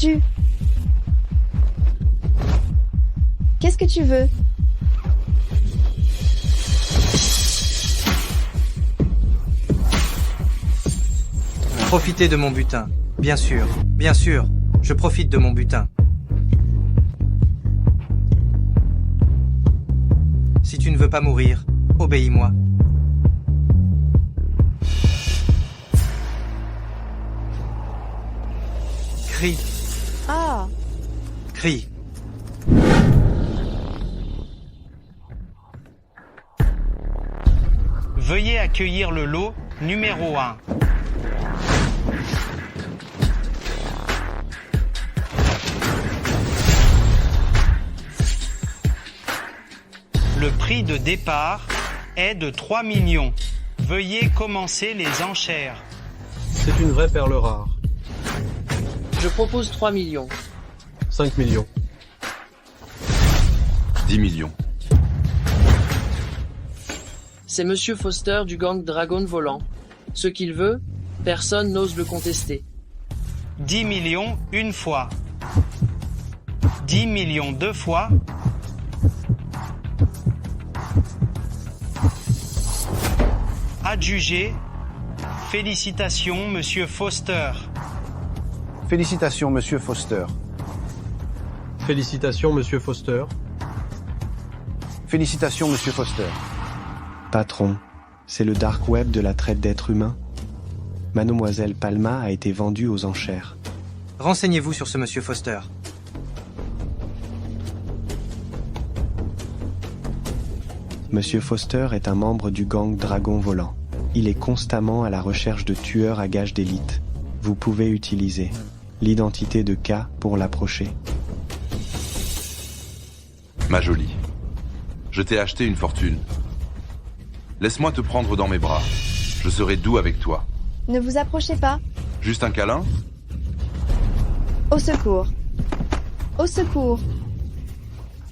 Tu... Qu'est-ce que tu veux? Profitez de mon butin. Bien sûr, je profite de mon butin. Si tu ne veux pas mourir, obéis-moi. Crie, Ah, crie. Veuillez accueillir le lot numéro 1. Le prix de départ est de 3 millions. Veuillez commencer les enchères. C'est une vraie perle rare. Je propose 3 millions. 5 millions. 10 millions. C'est Monsieur Foster du gang Dragon Volant. Ce qu'il veut, personne n'ose le contester. 10 millions une fois. 10 millions deux fois. Adjugé. Félicitations, Monsieur Foster. Félicitations, Monsieur Foster. Félicitations, Monsieur Foster. Félicitations, Monsieur Foster. Patron, c'est le dark web de la traite d'êtres humains. Mademoiselle Palma a été vendue aux enchères. Renseignez-vous sur ce monsieur Foster. Monsieur Foster est un membre du gang Dragon Volant. Il est constamment à la recherche de tueurs à gages d'élite. Vous pouvez utiliser l'identité de K pour l'approcher. Ma jolie, je t'ai acheté une fortune. Laisse-moi te prendre dans mes bras. Je serai doux avec toi. ne vous approchez pas. Juste un câlin? Au secours. Au secours.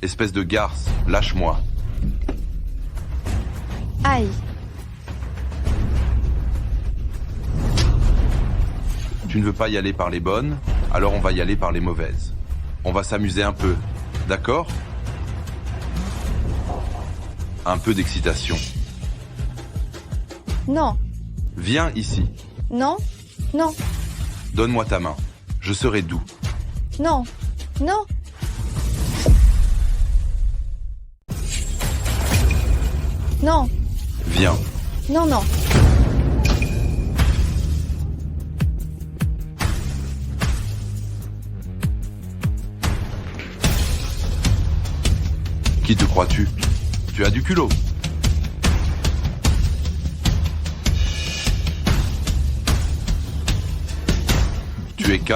Espèce de garce, lâche-moi. Aïe. Tu ne veux pas y aller par les bonnes, alors on va y aller par les mauvaises. On va s'amuser un peu, d'accord? Un peu d'excitation. Non. Viens ici. Non. Non. Donne-moi ta main. Je serai doux. Non. Non. Non. Viens. Non, non. Qui te crois-tu? Tu as du culot. Tu es K?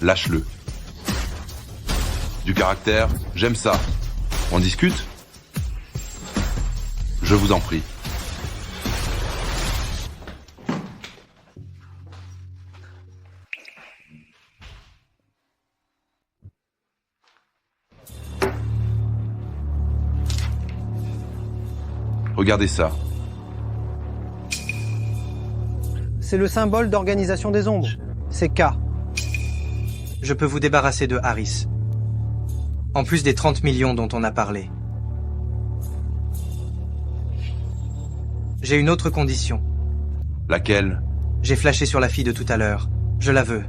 Lâche-le. Du caractère, j'aime ça. On discute? Je vous en prie. Regardez ça. C'est le symbole d'organisation des ombres. C'est K. Je peux vous débarrasser de Harris. En plus des 30 millions dont on a parlé. J'ai une autre condition. Laquelle? J'ai flashé sur la fille de tout à l'heure. Je la veux.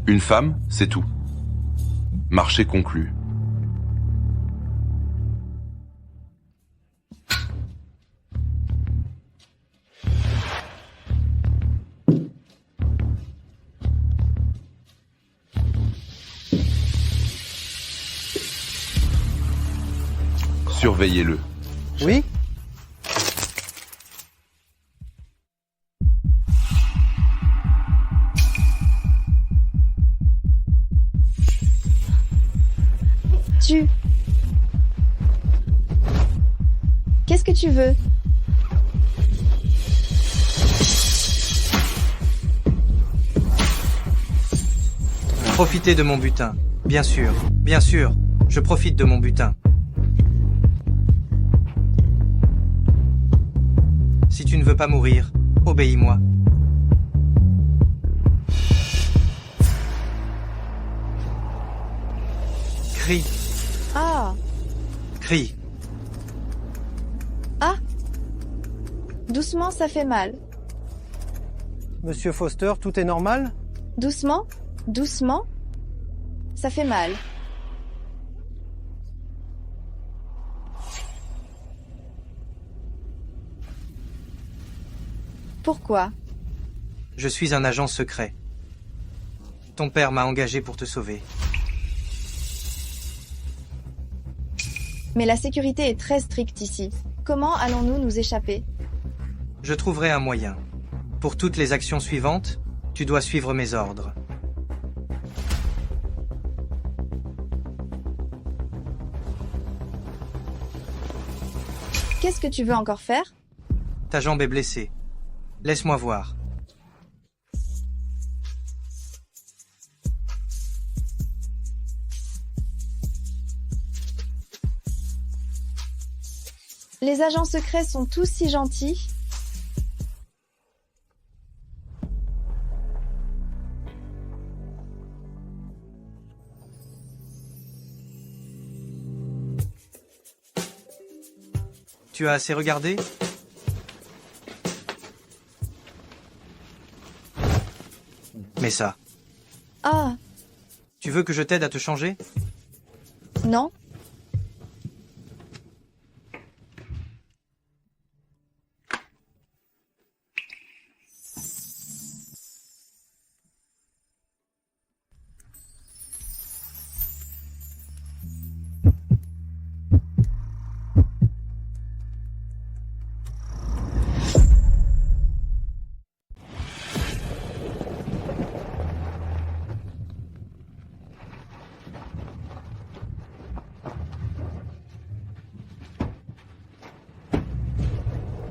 Une femme, c'est tout. Marché conclu. Surveillez-le. Oui? Tu... Qu'est-ce que tu veux? Profitez de mon butin. Bien sûr, je profite de mon butin. Si tu ne veux pas mourir, Obéis-moi. Crie, Ah, crie. ah. Doucement, ça fait mal. Monsieur Foster, tout est normal? Doucement, doucement. Ça fait mal. Pourquoi? Je suis un agent secret. Ton père m'a engagé pour te sauver. Mais la sécurité est très stricte ici. Comment allons-nous nous échapper? Je trouverai un moyen. Pour toutes les actions suivantes, tu dois suivre mes ordres. Qu'est-ce que tu veux encore faire? Ta jambe est blessée. Laisse-moi voir. Les agents secrets sont tous si gentils. Tu as assez regardé? Mais ça, Ah, tu veux que je t'aide à te changer? non.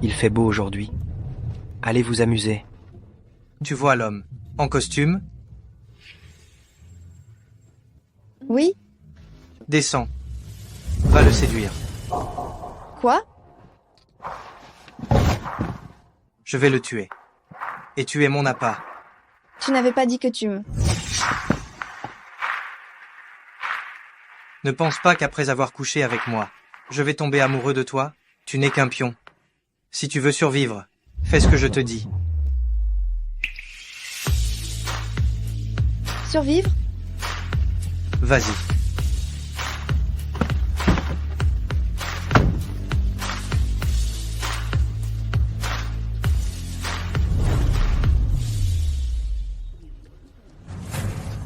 Il fait beau aujourd'hui. Allez vous amuser. Tu vois l'homme, en costume? Oui? Descends. Va le séduire. Quoi? Je vais le tuer. Et tu es mon appât. Tu n'avais pas dit que tu me... Ne pense pas qu'après avoir couché avec moi, je vais tomber amoureux de toi. Tu n'es qu'un pion. Si tu veux survivre, fais ce que je te dis. Survivre? Vas-y.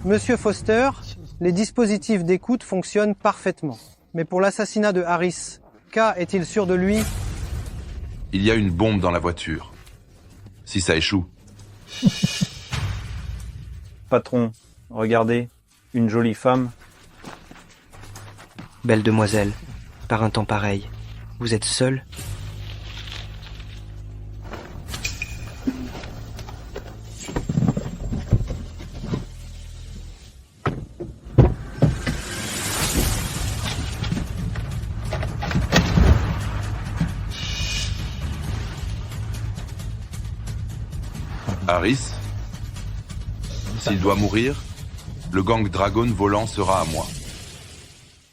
Monsieur Foster, les dispositifs d'écoute fonctionnent parfaitement. Mais pour l'assassinat de Harris, K est-il sûr de lui? Il y a une bombe dans la voiture. Si ça échoue, Patron, regardez, une jolie femme. Belle demoiselle, par un temps pareil, vous êtes seule? Harris, s'il doit mourir, le gang Dragon volant sera à moi.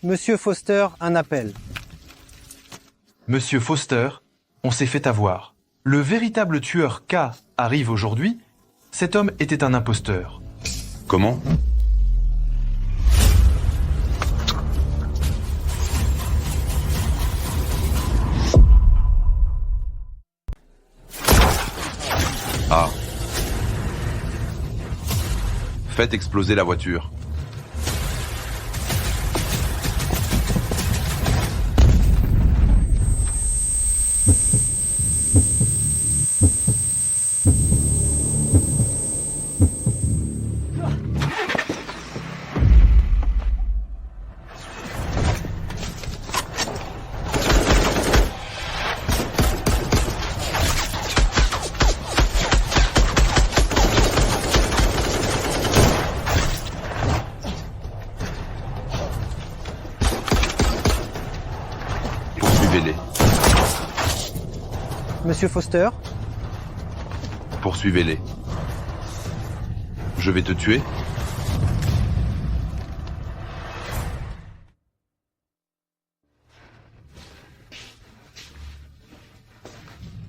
Monsieur Foster, un appel. Monsieur Foster, on s'est fait avoir. Le véritable tueur K arrive aujourd'hui. Cet homme était un imposteur. Comment? Ah. Faites exploser la voiture. Monsieur Foster, Poursuivez-les. Je vais te tuer?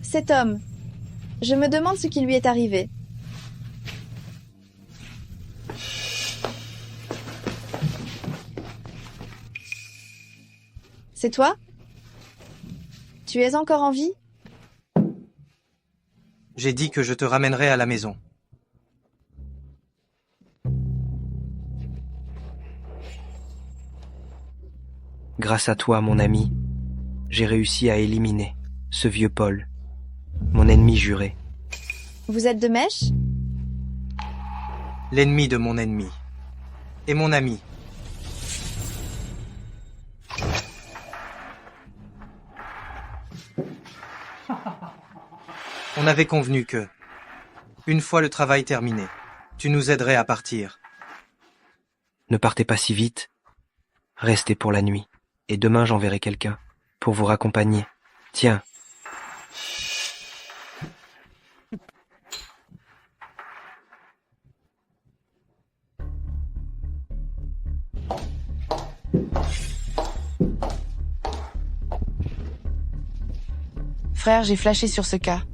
Cet homme. Je me demande ce qui lui est arrivé. C'est toi? Tu es encore en vie? J'ai dit que je te ramènerai à la maison. Grâce à toi, mon ami, j'ai réussi à éliminer ce vieux Paul, mon ennemi juré. Vous êtes de mèche? L'ennemi de mon ennemi. Et mon ami. On avait convenu que, une fois le travail terminé, tu nous aiderais à partir. Ne partez pas si vite. Restez pour la nuit. Et demain j'enverrai quelqu'un pour vous raccompagner. Tiens. Frère, j'ai flashé sur ce cas.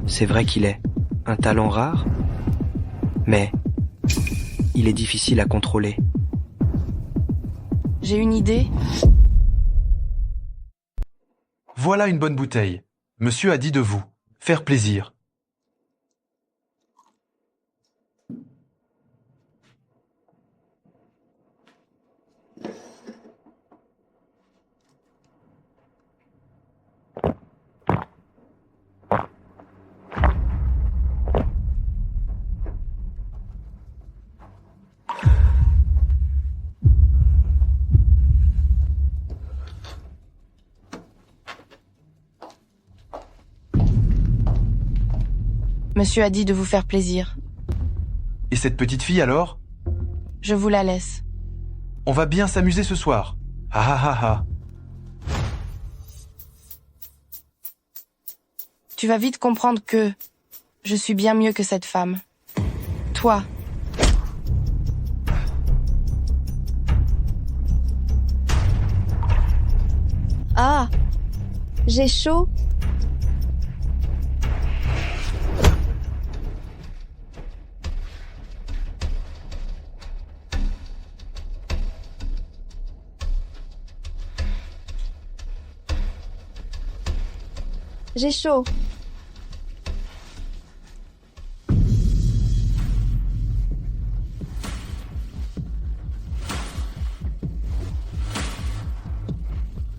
C'est vrai qu'il est un talent rare, mais il est difficile à contrôler. J'ai une idée. Voilà une bonne bouteille. Monsieur a dit de vous faire plaisir. Monsieur a dit de vous faire plaisir. Et cette petite fille alors? Je vous la laisse. On va bien s'amuser ce soir. Ah ah ah ah. Tu vas vite comprendre que je suis bien mieux que cette femme. Toi. Ah! J'ai chaud. J'ai chaud.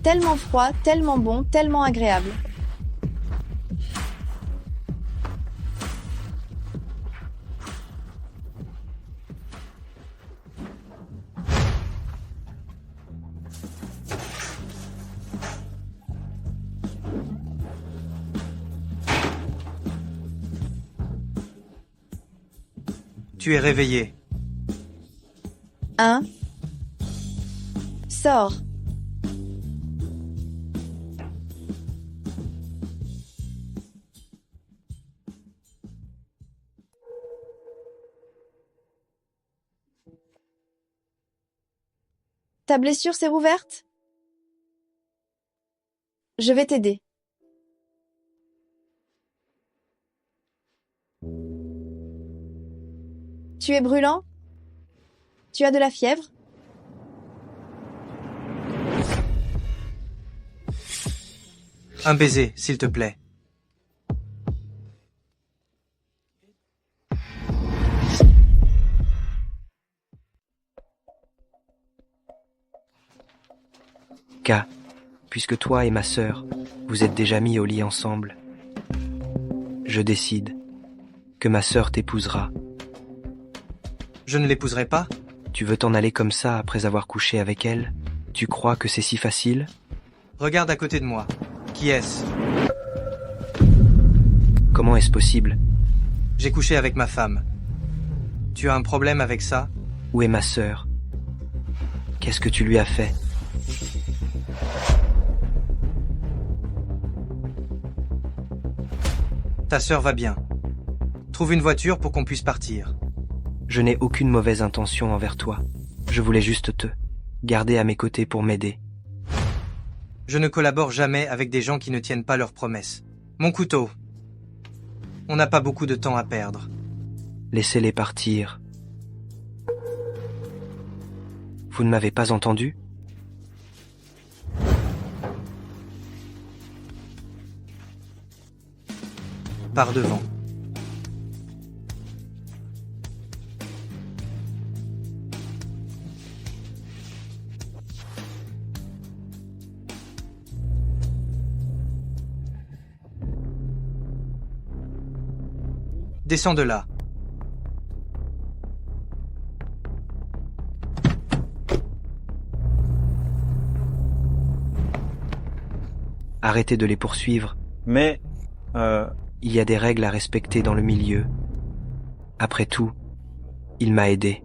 Tellement froid, tellement bon, tellement agréable. Tu es réveillé. Hein? Sors. Ta blessure s'est rouverte? Je vais t'aider. Tu es brûlant? Tu as de la fièvre? Un baiser, s'il te plaît. K, puisque toi et ma sœur, vous êtes déjà mis au lit ensemble, je décide que ma sœur t'épousera. Je ne l'épouserai pas? Tu veux t'en aller comme ça après avoir couché avec elle? Tu crois que c'est si facile? Regarde à côté de moi. Qui est-ce? Comment est-ce possible? J'ai couché avec ma femme. Tu as un problème avec ça? Où est ma sœur? Qu'est-ce que tu lui as fait? Ta sœur va bien. Trouve une voiture pour qu'on puisse partir. Je n'ai aucune mauvaise intention envers toi. Je voulais juste te garder à mes côtés pour m'aider. Je ne collabore jamais avec des gens qui ne tiennent pas leurs promesses. Mon couteau. On n'a pas beaucoup de temps à perdre. Laissez-les partir. Vous ne m'avez pas entendu? Par devant. Descends de là. Arrêtez de les poursuivre. Mais, il y a des règles à respecter dans le milieu. Après tout, il m'a aidé.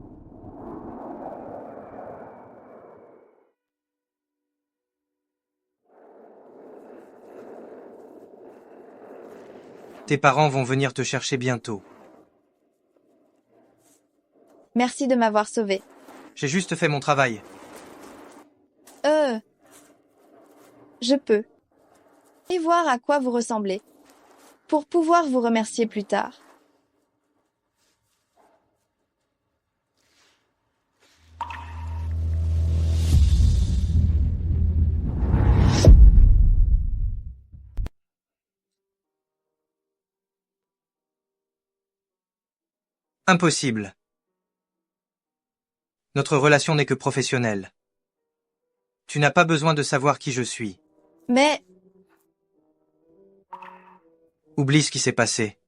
Tes parents vont venir te chercher bientôt. Merci de m'avoir sauvé. J'ai juste fait mon travail. Je peux. Et voir à quoi vous ressemblez. Pour pouvoir vous remercier plus tard. Impossible. Notre relation n'est que professionnelle. Tu n'as pas besoin de savoir qui je suis. Mais... Oublie ce qui s'est passé.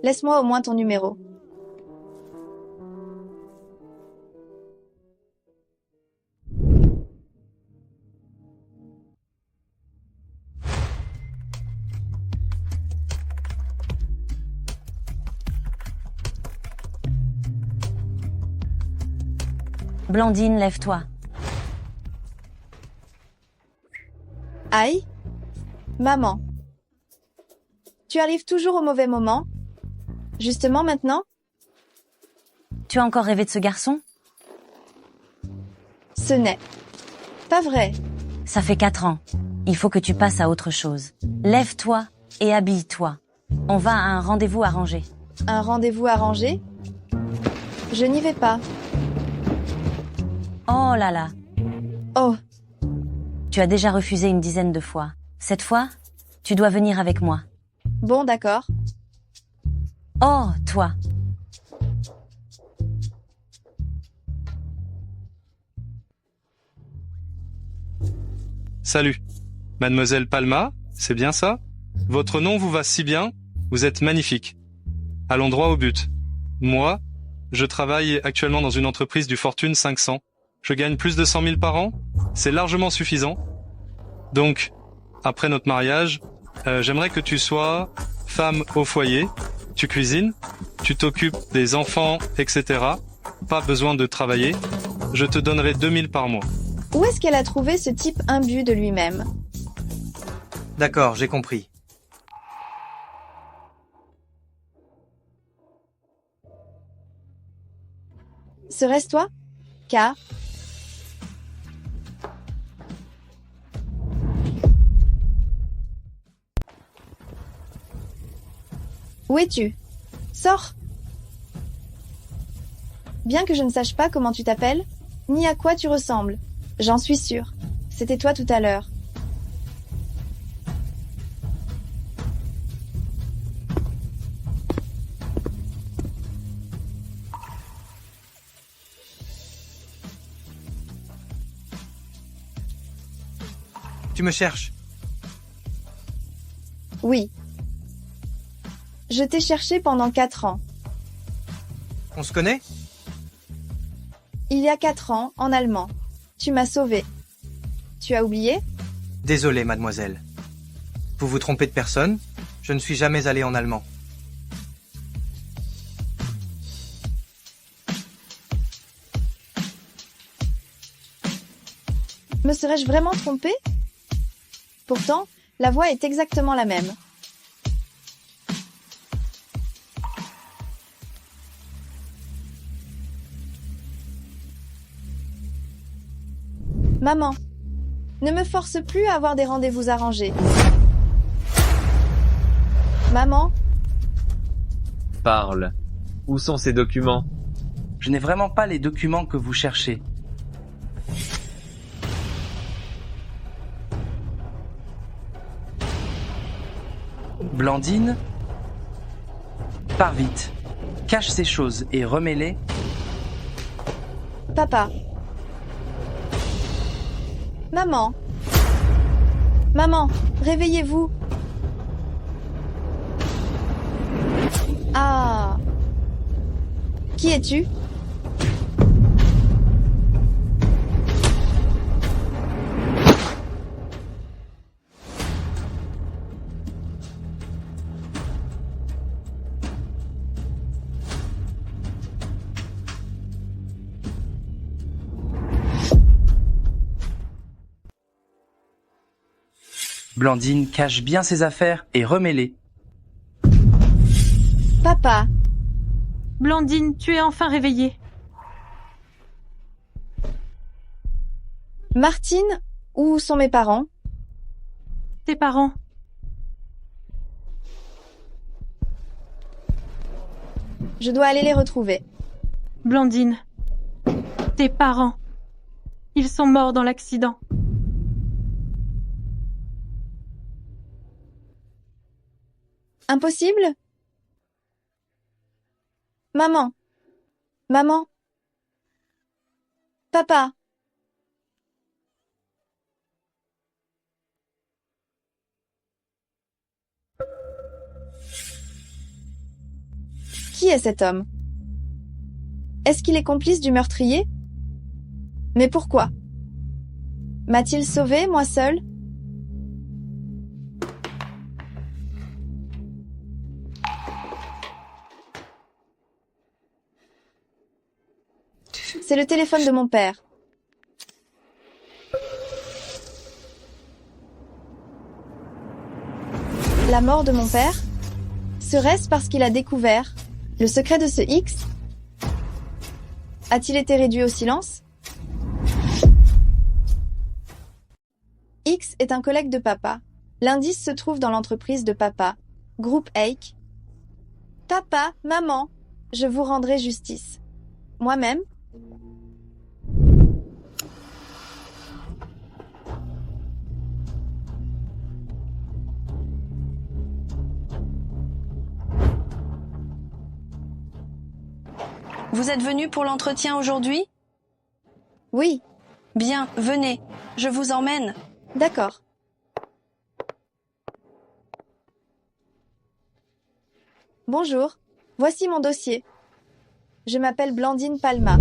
Laisse-moi au moins ton numéro. Blandine, lève-toi. Aïe. Maman. Tu arrives toujours au mauvais moment. Justement maintenant. Tu as encore rêvé de ce garçon? Ce n'est pas vrai. Ça fait 4 ans. Il faut que tu passes à autre chose. Lève-toi et habille-toi. On va à un rendez-vous arrangé. Un rendez-vous arrangé? Je n'y vais pas. Oh là là. Oh. Tu as déjà refusé une dizaine de fois. Cette fois, tu dois venir avec moi. Bon, d'accord. Oh, toi. Salut. Mademoiselle Palma, c'est bien ça? Votre nom vous va si bien, vous êtes magnifique. Allons droit au but. Moi, je travaille actuellement dans une entreprise du Fortune 500. Je gagne plus de 100 000 par an, c'est largement suffisant. Donc, après notre mariage, j'aimerais que tu sois femme au foyer, tu cuisines, tu t'occupes des enfants, etc. Pas besoin de travailler. Je te donnerai 2000 par mois. Où est-ce qu'elle a trouvé ce type imbu de lui-même? D'accord, j'ai compris. Serait-ce toi? K. Où es-tu? Sors! Bien que je ne sache pas comment tu t'appelles, ni à quoi tu ressembles, j'en suis sûre. C'était toi tout à l'heure. Tu me cherches? Oui. Je t'ai cherché pendant 4 ans. On se connaît? Il y a 4 ans, en allemand. Tu m'as sauvé. Tu as oublié? Désolé, mademoiselle. Vous vous trompez de personne? Je ne suis jamais allé en allemand. Me serais-je vraiment trompée? Pourtant, La voix est exactement la même. Maman, ne me force plus à avoir des rendez-vous arrangés. Maman, Parle. Où sont ces documents? Je n'ai vraiment pas les documents que vous cherchez. Blandine, pars vite. Cache ces choses et remets-les. papa. Maman. Maman, réveillez-vous. Ah. Qui es-tu? Blandine, cache bien ses affaires et remets-les. Papa. Blandine, tu es enfin réveillée. Martine, où sont mes parents? Tes parents. Je dois aller les retrouver. Blandine. Tes parents. Ils sont morts dans l'accident. Impossible? Maman. Maman. Papa. Qui est cet homme? Est-ce qu'il est complice du meurtrier? Mais pourquoi? M'a-t-il sauvé, moi seule? C'est le téléphone de mon père. La mort de mon père? Serait-ce parce qu'il a découvert le secret de ce X? A-t-il été réduit au silence? X est un collègue de papa. L'indice se trouve dans l'entreprise de papa. Groupe Ake. Papa, maman, je vous rendrai justice. Moi-même? Vous êtes venu pour l'entretien aujourd'hui? Oui. Bien, venez. Je vous emmène. D'accord. Bonjour. Voici mon dossier. Je m'appelle Blandine Palma,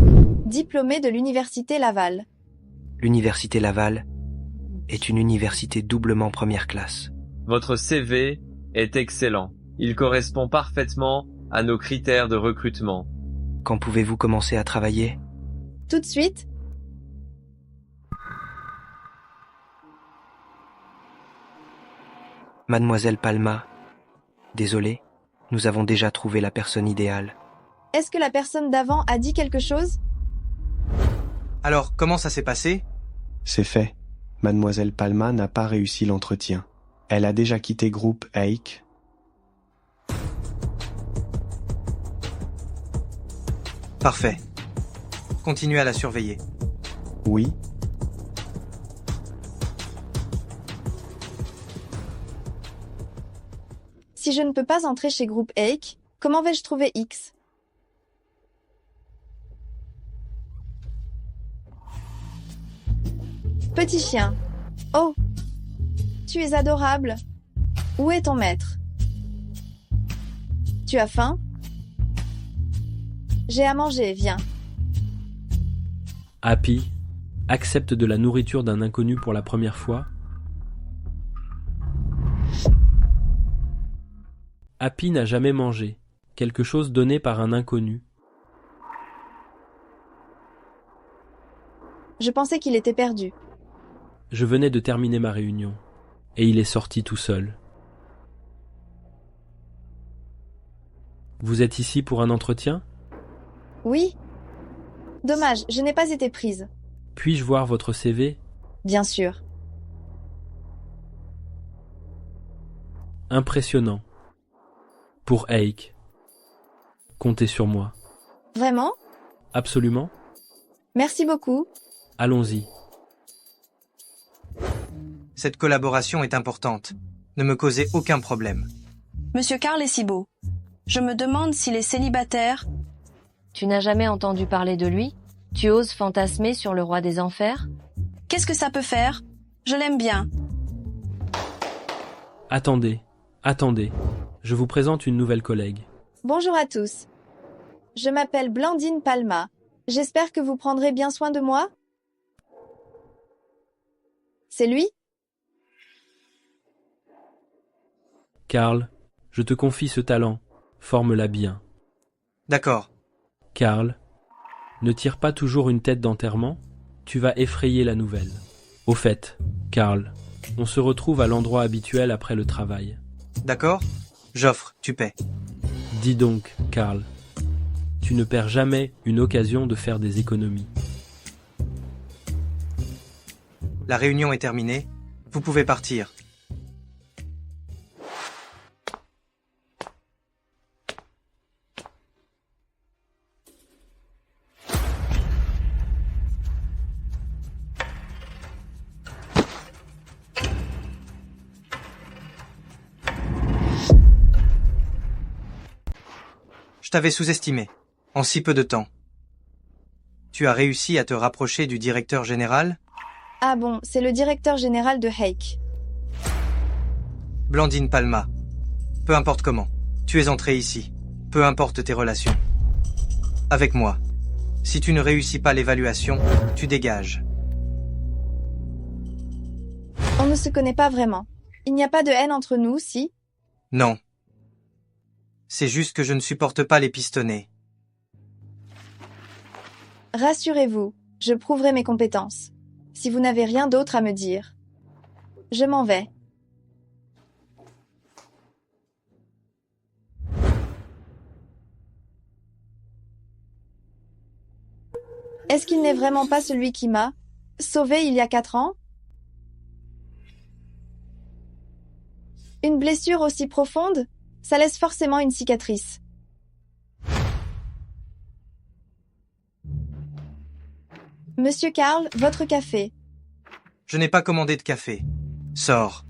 diplômée de l'Université Laval. L'Université Laval est une université doublement première classe. Votre CV est excellent. Il correspond parfaitement à nos critères de recrutement. Quand pouvez-vous commencer à travailler? Tout de suite? Mademoiselle Palma, désolé, nous avons déjà trouvé la personne idéale. Est-ce que la personne d'avant a dit quelque chose? Alors, comment ça s'est passé? C'est fait. Mademoiselle Palma n'a pas réussi l'entretien. Elle a déjà quitté groupe Ake. Parfait. Continuez à la surveiller. Oui. Si je ne peux pas entrer chez groupe Ake, comment vais-je trouver X? Petit chien. Oh, tu es adorable. Où est ton maître? Tu as faim? J'ai à manger, viens. Happy accepte de la nourriture d'un inconnu pour la première fois. Happy n'a jamais mangé quelque chose donné par un inconnu. Je pensais qu'il était perdu. Je venais de terminer ma réunion. et il est sorti tout seul. Vous êtes ici pour un entretien? Oui. Dommage, je n'ai pas été prise. Puis-je voir votre CV? Bien sûr. Impressionnant. Pour Hake. Comptez sur moi. Vraiment? Absolument. Merci beaucoup. Allons-y. Cette collaboration est importante. Ne me causez aucun problème. Monsieur Karl est si beau. Je me demande s'il est célibataire. Tu n'as jamais entendu parler de lui? Tu oses fantasmer sur le roi des enfers? Qu'est-ce que ça peut faire? Je l'aime bien. Attendez, attendez. Je vous présente une nouvelle collègue. Bonjour à tous. Je m'appelle Blandine Palma. J'espère que vous prendrez bien soin de moi. C'est lui? Karl, je te confie ce talent. Forme-la bien. D'accord. Karl, ne tire pas toujours une tête d'enterrement. Tu vas effrayer la nouvelle. Au fait, Karl, on se retrouve à l'endroit habituel après le travail. D'accord. J'offre, tu paies. Dis donc, Karl, tu ne perds jamais une occasion de faire des économies. La réunion est terminée. Vous pouvez partir. Je t'avais sous-estimé, en si peu de temps. Tu as réussi à te rapprocher du directeur général? Ah bon, c'est le directeur général de Hake. Blandine Palma. Peu importe comment, tu es entré ici. Peu importe tes relations. Avec moi. Si tu ne réussis pas l'évaluation, tu dégages. On ne se connaît pas vraiment. Il n'y a pas de haine entre nous, si? Non. C'est juste que je ne supporte pas les pistonnés. Rassurez-vous, je prouverai mes compétences. Si vous n'avez rien d'autre à me dire. Je m'en vais. Est-ce qu'il n'est vraiment pas celui qui m'a sauvé il y a 4 ans? Une blessure aussi profonde, ça laisse forcément une cicatrice. Monsieur Karl, votre café. Je n'ai pas commandé de café. Sors.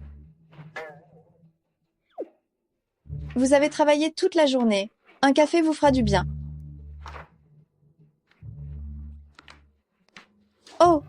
Vous avez travaillé toute la journée. Un café vous fera du bien. Oh,